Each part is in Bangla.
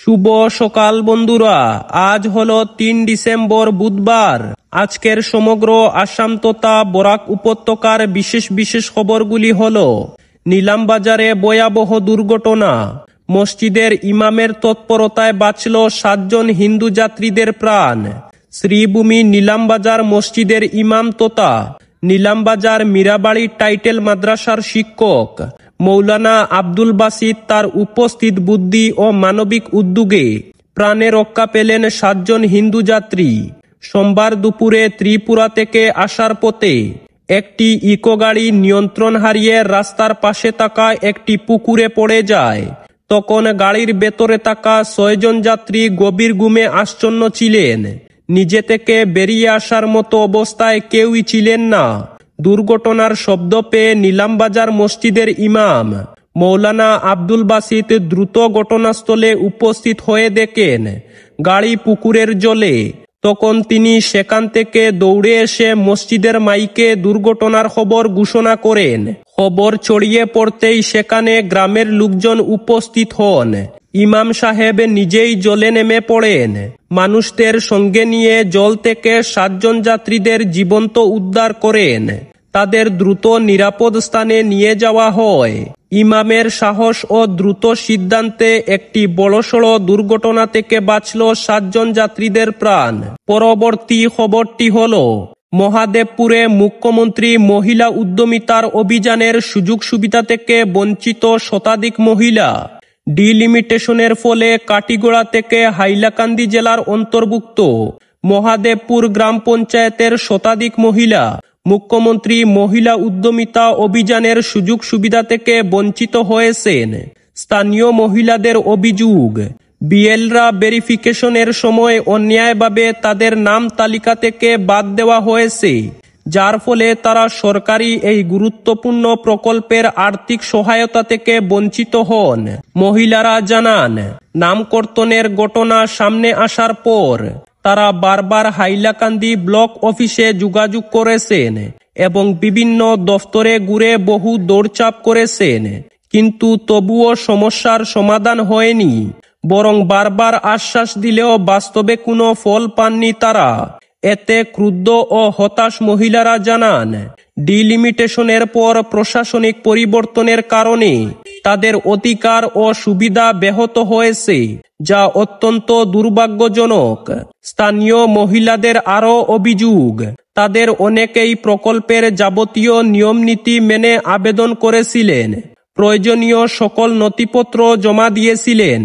শুভ সকাল বন্ধুরা, আজ হলো ৩ ডিসেম্বর বুধবার। আজকের সমগ্র আসাম তথা বরাক উপত্যকার বিশেষ বিশেষ খবরগুলি হলো: নিলামবাজারে ভয়াবহ দুর্ঘটনা, মসজিদের ইমামের তৎপরতায় বাঁচল ৭ জন হিন্দু যাত্রীদের প্রাণ। শ্রীভূমি নিলামবাজার মসজিদের ইমাম তথা নিলামবাজার মীরাবাড়ি টাইটেল মাদ্রাসার শিক্ষক মৌলানা আব্দুল বাসিত তার উপস্থিত বুদ্ধি ও মানবিক উদ্যোগে প্রাণে রক্ষা পেলেন ৭ জন হিন্দু যাত্রী। সোমবার দুপুরে ত্রিপুরা থেকে আসার পথে একটি ইকো গাড়ি নিয়ন্ত্রণ হারিয়ে রাস্তার পাশে থাকা একটি পুকুরে পড়ে যায়। তখন গাড়ির ভেতরে থাকা ৬ জন যাত্রী গভীর ঘুমে আচ্ছন্ন ছিলেন। নিজে থেকে বেরিয়ে আসার মতো অবস্থায় কেউই ছিলেন না। দুর্ঘটনার শব্দ পেয়ে নিলামবাজার মসজিদের ইমাম মৌলানা আব্দুল বাসিত দ্রুত ঘটনাস্থলে উপস্থিত হয়ে দেখেন গাড়ি পুকুরের জলে। তখন তিনি সেখান থেকে দৌড়ে এসে মসজিদের মাইকে দুর্ঘটনার খবর ঘোষণা করেন। খবর ছড়িয়ে পড়তেই সেখানে গ্রামের লোকজন উপস্থিত হন। ইমাম সাহেব নিজেই জলে নেমে পড়েন। মানুষদের সঙ্গে নিয়ে জল থেকে ৭ জন যাত্রীদের জীবন্ত উদ্ধার করেন। তাদের দ্রুত নিরাপদ স্থানে নিয়ে যাওয়া হয়। ইমামের সাহস ও দ্রুত সিদ্ধান্তে একটি বড়সড় দুর্ঘটনা থেকে বাঁচল ৭ জন যাত্রীদের প্রাণ। পরবর্তী খবরটি হলো: মহাদেবপুরে মুখ্যমন্ত্রী মহিলা উদ্যমিতার অভিযানের সুযোগ সুবিধা থেকে বঞ্চিত শতাধিক মহিলা। ডিলিমিটেশনের ফলে কাটিগড়া থেকে হাইলাকান্দি জেলার অন্তর্ভুক্ত মহাদেবপুর গ্রাম পঞ্চায়েতের শতাধিক মহিলা মুখ্যমন্ত্রী মহিলা উদ্যমিতা অভিযানের সুযোগ সুবিধা থেকে বঞ্চিত হয়েছেন। স্থানীয় মহিলাদের অভিযোগ, বিএলরা ভেরিফিকেশনের সময় অন্যায়ভাবে তাদের নাম তালিকা থেকে বাদ দেওয়া হয়েছে, যার ফলে তারা সরকারি এই গুরুত্বপূর্ণ প্রকল্পের আর্থিক সহায়তা থেকে বঞ্চিত হন। মহিলারা জানান, নামকর্তনের ঘটনা সামনে আসার পর তারা বারবার হাইলাকান্দি ব্লক অফিসে যোগাযোগ করেছেন এবং বিভিন্ন দফতরে ঘুরে বহু দৌড়চাপ করেছেন, কিন্তু তবুও সমস্যার সমাধান হয়নি। বরং বারবার আশ্বাস দিলেও বাস্তবে কোনো ফল পাননি তারা। এতে ক্রুদ্ধ ও হতাশ মহিলারা জানান, ডিলিমিটেশনের পর প্রশাসনিক পরিবর্তনের কারণে তাদের অধিকার ও সুবিধা ব্যাহত হয়েছে, যা অত্যন্ত দুর্ভাগ্যজনক। স্থানীয় মহিলাদের আরও অভিযোগ, তাদের অনেকেই প্রকল্পের যাবতীয় নিয়মনীতি মেনে আবেদন করেছিলেন, প্রয়োজনীয় সকল নথিপত্র জমা দিয়েছিলেন,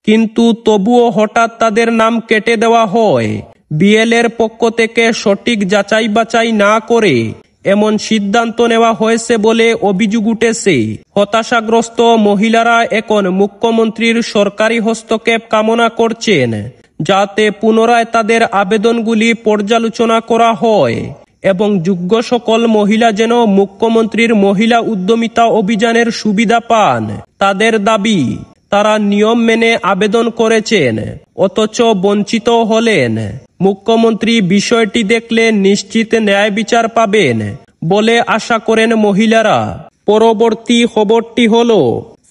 কিন্তু তবুও হঠাৎ তাদের নাম কেটে দেওয়া হয়। বিএলের পক্ষ থেকে সঠিক যাচাই বাছাই না করে এমন সিদ্ধান্ত নেওয়া হয়েছে বলে অভিযোগ উঠেছে। হতাশাগ্রস্ত মহিলারা এখন মুখ্যমন্ত্রীর সরকারি হস্তক্ষেপ কামনা করছেন, যাতে পুনরায় তাদের আবেদনগুলি পর্যালোচনা করা হয় এবং যোগ্য সকল মহিলা যেন মুখ্যমন্ত্রীর মহিলা উদ্যমিতা অভিযানের সুবিধা পান। তাদের দাবি, তারা নিয়ম মেনে আবেদন করেছেন অথচ বঞ্চিত হলেন। মুখ্যমন্ত্রী বিষয়টি দেখলে নিশ্চিত ন্যায় বিচার পাবেন বলে আশা করেন মহিলারা। পরবর্তী খবরটি হলো: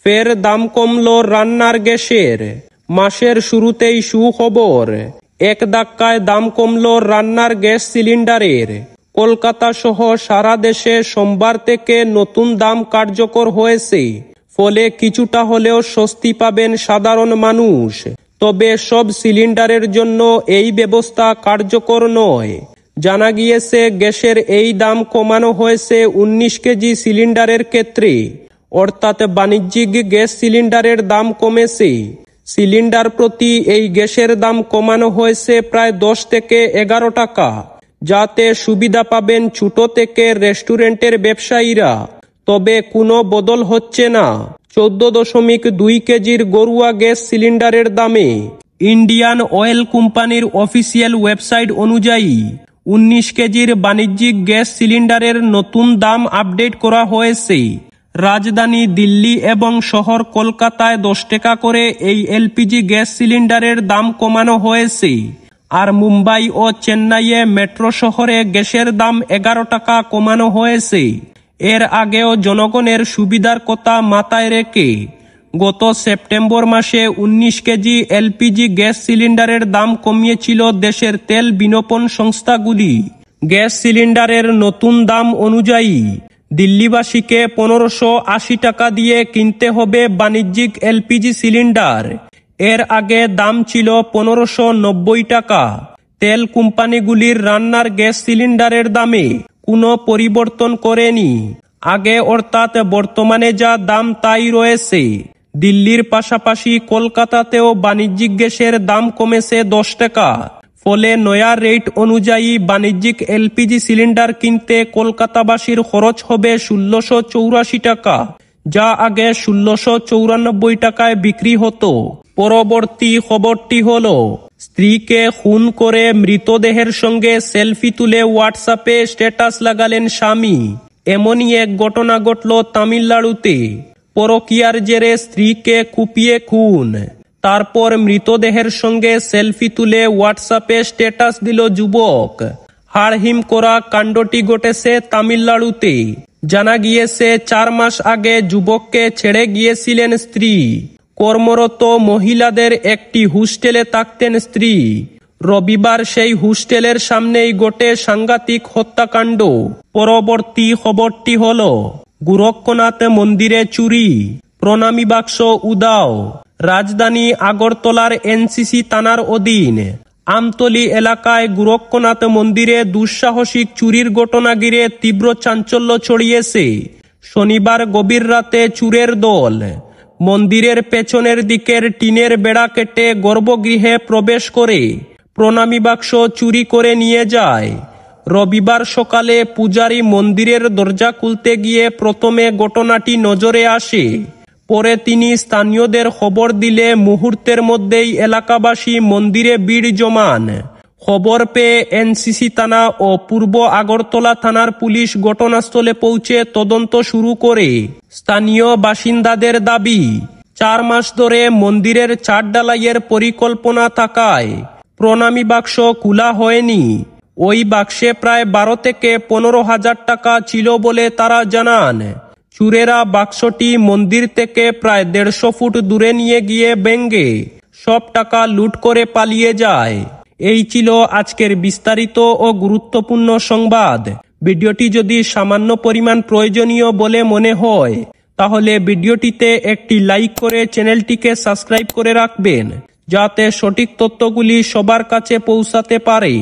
ফের দাম কমল রান্নার গ্যাসের। মাসের শুরুতেই সুখবর, এক ধাক্কায় দাম কমল রান্নার গ্যাস সিলিন্ডারের। কলকাতা সহ সারা দেশে সোমবার থেকে নতুন দাম কার্যকর হয়েছে, ফলে কিছুটা হলেও স্বস্তি পাবেন সাধারণ মানুষ। তবে সব সিলিন্ডারের জন্য এই ব্যবস্থা কার্যকর নয়। জানা গিয়েছে, গ্যাসের এই দাম কমানো হয়েছে ১৯ কেজি সিলিন্ডারের ক্ষেত্রে, অর্থাৎ বাণিজ্যিক গ্যাস সিলিন্ডারের দাম কমেছে। সিলিন্ডার প্রতি এই গ্যাসের দাম কমানো হয়েছে প্রায় ১০ থেকে ১১ টাকা, যাতে সুবিধা পাবেন ছোট থেকে রেস্টুরেন্টের ব্যবসায়ীরা। তবে কোনো বদল হচ্ছে না ১৪.২ কেজির গরুয়া গ্যাস সিলিন্ডারের দামে। ইন্ডিয়ান অয়েল কোম্পানির অফিসিয়াল ওয়েবসাইট অনুযায়ী ১৯ কেজির বাণিজ্যিক গ্যাস সিলিন্ডারের নতুন দাম আপডেট করা হয়েছে। রাজধানী দিল্লি এবং শহর কলকাতায় ১০ টাকা করে এই এলপিজি গ্যাস সিলিন্ডারের দাম কমানো হয়েছে। আর মুম্বাই ও চেন্নাইয়ে মেট্রো শহরে গ্যাসের দাম ১১ টাকা কমানো হয়েছে। এর আগেও জনগণের সুবিধার কথা মাথায় রেখে গত সেপ্টেম্বর মাসে 19 কেজি এলপিজি গ্যাস সিলিন্ডারের দাম কমিয়েছিল দেশের তেল বিপণন সংস্থাগুলি। গ্যাস সিলিন্ডারের নতুন দাম অনুযায়ী দিল্লিবাসীকে 1580 টাকা দিয়ে কিনতে হবে বাণিজ্যিক এলপিজি সিলিন্ডার। এর আগে দাম ছিল 1590 টাকা। তেল কোম্পানিগুলির রান্নার গ্যাস সিলিন্ডারের দামে কোনো পরিবর্তন করেনি। আগে অর্থাৎ বর্তমানে যা দাম তাই রয়েছে। দিল্লির পাশাপাশি কলকাতাতেও বাণিজ্যিক গ্যাসের দাম কমেছে 10 টাকা। ফলে নয়া রেট অনুযায়ী বাণিজ্যিক এলপিজি সিলিন্ডার কিনতে কলকাতাবাসীর খরচ হবে 1684 টাকা, যা আগে 1694 টাকায় বিক্রি হতো। পরবর্তী খবরটি হলো, স্ত্রীকে খুন করে মৃতদেহের সঙ্গে সেলফি তুলে হোয়াটসঅ্যাপে স্ট্যাটাস লাগালেন স্বামী। এমনই এক ঘটনা ঘটল তামিলনাড়ুতে। পরকীয়ার জেরে স্ত্রীকে কুপিয়ে খুন, তারপর মৃতদেহের সঙ্গে সেলফি তুলে হোয়াটসঅ্যাপে স্ট্যাটাস দিল যুবক। হাড়হিম করা কাণ্ডটি ঘটেছে তামিলনাড়ুতে। জানা গিয়েছে 4 মাস আগে যুবককে ছেড়ে গিয়েছিলেন স্ত্রী। কর্মরত মহিলাদের একটি হোস্টেলে থাকতেন স্ত্রী। রবিবার সেই হোস্টেলের সামনেই ঘটে সাংঘাতিক হত্যাকাণ্ড। পরবর্তী খবরটি হলো, গোরক্ষনাথ মন্দিরে চুরি, প্রণামী বাক্স উধাও। রাজধানী আগরতলার এনসিসি থানার অধীন আমতলী এলাকায় গোরক্ষনাথ মন্দিরে দুঃসাহসিক চুরির ঘটনা ঘিরে তীব্র চাঞ্চল্য ছড়িয়েছে। শনিবার গভীর রাতে চোরের দল মন্দিরের পেছনের দিকের টিনের বেড়া কেটে গর্ভগৃহে প্রবেশ করে প্রণামী বাক্স চুরি করে নিয়ে যায়। রবিবার সকালে পূজারী মন্দিরের দরজা খুলতে গিয়ে প্রথমে ঘটনাটি নজরে আসে। পরে তিনি স্থানীয়দের খবর দিলে মুহূর্তের মধ্যেই এলাকাবাসী মন্দিরে ভিড় জমান। খবর পেয়ে এনসিসি থানা ও পূর্ব আগরতলা থানার পুলিশ ঘটনাস্থলে পৌঁছে তদন্ত শুরু করে। স্থানীয় বাসিন্দাদের দাবি, 4 মাস ধরে মন্দিরের ছাদ ঢালাইয়ের পরিকল্পনা থাকায় প্রণামী বাক্স খোলা হয়নি। ওই বাক্সে প্রায় 12 থেকে 15 হাজার টাকা ছিল বলে তারা জানান। চোরেরা বাক্সটি মন্দির থেকে প্রায় 150 ফুট দূরে নিয়ে গিয়ে ভেঙে সব টাকা লুট করে পালিয়ে যায়। এই ছিল আজকের বিস্তারিত ও গুরুত্বপূর্ণ সংবাদ। ভিডিওটি যদি সামান্য পরিমাণ প্রয়োজনীয় বলে মনে হয় তাহলে ভিডিওটিতে একটি লাইক করে চ্যানেলটিকে সাবস্ক্রাইব করে রাখবেন, যাতে সঠিক তথ্যগুলি সবার কাছে পৌঁছাতে পারে।